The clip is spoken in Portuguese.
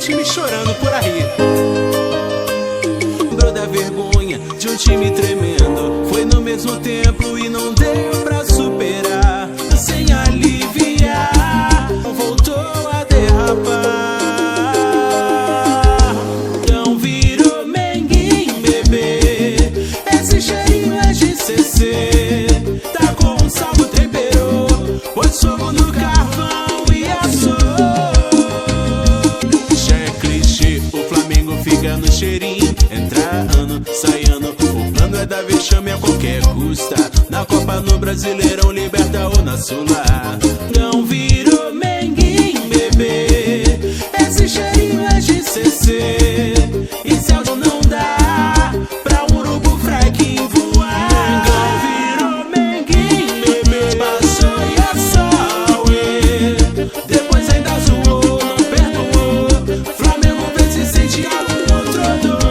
time chorando por aí. Lembrou da vergonha de um time tremendo. Foi no mesmo templo e não deu pra superar. Sem aliviar, voltou a derrapar. Não virou menguinho, bebê. Esse cheirinho é de CC. Tá com um salvo, temperou. Pôs fogo no carvão e assou. Já é clichê, o Flamengo fica no cheirinho. Entrando, saindo, o plano é dar vexame a qualquer custa. Na Copa, no Brasileirão, Liberta ou na Sula. Não virou menguinho, bebê. Esse cheirinho é de CC. E se algo não dá pra um urubu frequinho voar. Não virou menguinho, bebê. Passou e assou, depois ainda zoou, não perdoou. Flamengo vê se sente algum outro dor.